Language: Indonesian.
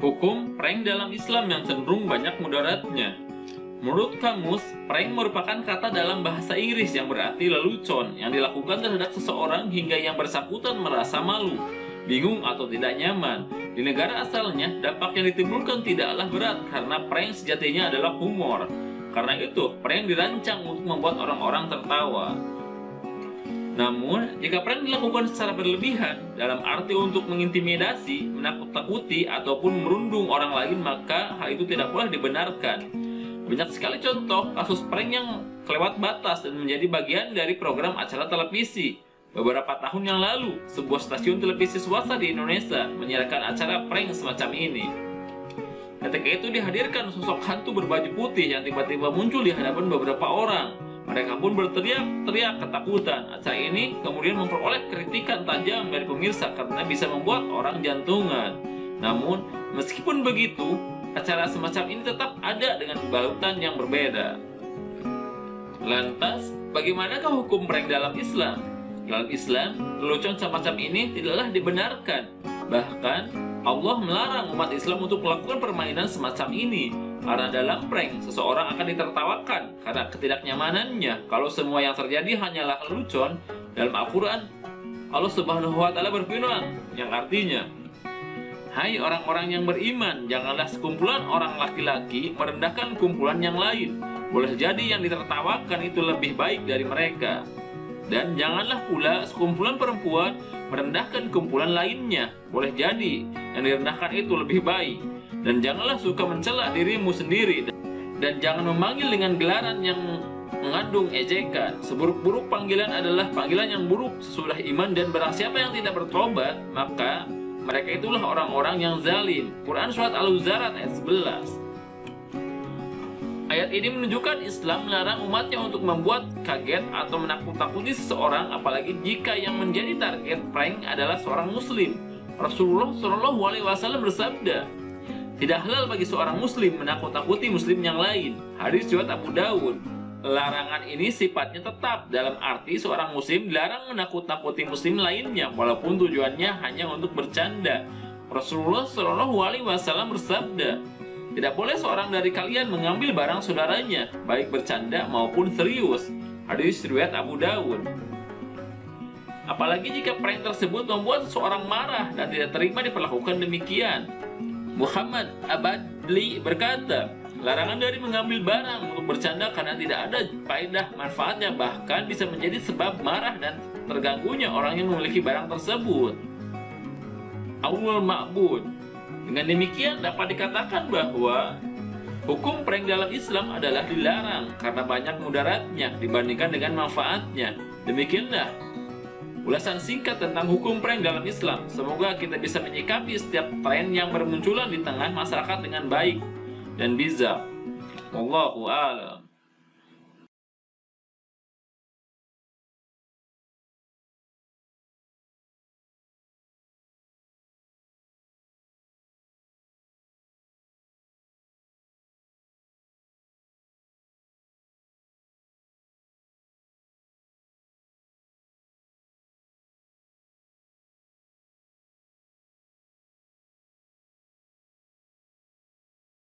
Hukum prank dalam Islam yang cenderung banyak mudaratnya. Menurut kamus, prank merupakan kata dalam bahasa Inggris yang berarti lelucon yang dilakukan terhadap seseorang hingga yang bersangkutan merasa malu, bingung atau tidak nyaman. Di negara asalnya, dampak yang ditimbulkan tidaklah berat karena prank sejatinya adalah humor. Karena itu, prank dirancang untuk membuat orang-orang tertawa. Namun, jika prank dilakukan secara berlebihan, dalam arti untuk mengintimidasi, menakut-nakuti, ataupun merundung orang lain, maka hal itu tidak boleh dibenarkan. Banyak sekali contoh kasus prank yang kelewat batas dan menjadi bagian dari program acara televisi. Beberapa tahun yang lalu, sebuah stasiun televisi swasta di Indonesia menyiarkan acara prank semacam ini. Ketika itu dihadirkan sosok hantu berbaju putih yang tiba-tiba muncul di hadapan beberapa orang. Mereka pun berteriak-teriak ketakutan. Acara ini kemudian memperoleh kritikan tajam dari pemirsa karena bisa membuat orang jantungan. Namun, meskipun begitu, acara semacam ini tetap ada dengan balutan yang berbeda. Lantas, bagaimanakah hukum prank dalam Islam? Dalam Islam, lelucon semacam ini tidaklah dibenarkan. Bahkan, Allah melarang umat Islam untuk melakukan permainan semacam ini. Karena dalam prank, seseorang akan ditertawakan karena ketidaknyamanannya. Kalau semua yang terjadi hanyalah lelucon, dalam Al-Quran, Allah Subhanahu wa Ta'ala berfirman yang artinya, "Hai orang-orang yang beriman, janganlah sekumpulan orang laki-laki merendahkan kumpulan yang lain. Boleh jadi yang ditertawakan itu lebih baik dari mereka. Dan janganlah pula sekumpulan perempuan merendahkan kumpulan lainnya. Boleh jadi yang direndahkan itu lebih baik. Dan janganlah suka mencela dirimu sendiri. Dan jangan memanggil dengan gelaran yang mengandung ejekan. Seburuk-buruk panggilan adalah panggilan yang buruk sesudah iman. Dan barang siapa yang tidak bertobat, maka mereka itulah orang-orang yang zalim." Quran Surat Al-Huzarat ayat 11. Ayat ini menunjukkan Islam melarang umatnya untuk membuat kaget atau menakut-nakuti seseorang, apalagi jika yang menjadi target prank adalah seorang muslim. Rasulullah SAW bersabda, "Tidak halal bagi seorang muslim menakut-nakuti muslim yang lain." Hadis riwayat Abu Dawud. Larangan ini sifatnya tetap, dalam arti seorang muslim dilarang menakut-nakuti muslim lainnya walaupun tujuannya hanya untuk bercanda. Rasulullah SAW bersabda, "Tidak boleh seorang dari kalian mengambil barang saudaranya, baik bercanda maupun serius." Hadis riwayat Abu Dawud. Apalagi jika prank tersebut membuat seseorang marah dan tidak terima diperlakukan demikian. Muhammad Abadli berkata, "Larangan dari mengambil barang untuk bercanda karena tidak ada faedah manfaatnya, bahkan bisa menjadi sebab marah dan terganggunya orang yang memiliki barang tersebut." Aulul Ma'bud. Dengan demikian dapat dikatakan bahwa hukum prank dalam Islam adalah dilarang karena banyak mudaratnya dibandingkan dengan manfaatnya. Demikianlah ulasan singkat tentang hukum prank dalam Islam. Semoga kita bisa menyikapi setiap tren yang bermunculan di tengah masyarakat dengan baik dan bijak. Wallahu a'lam.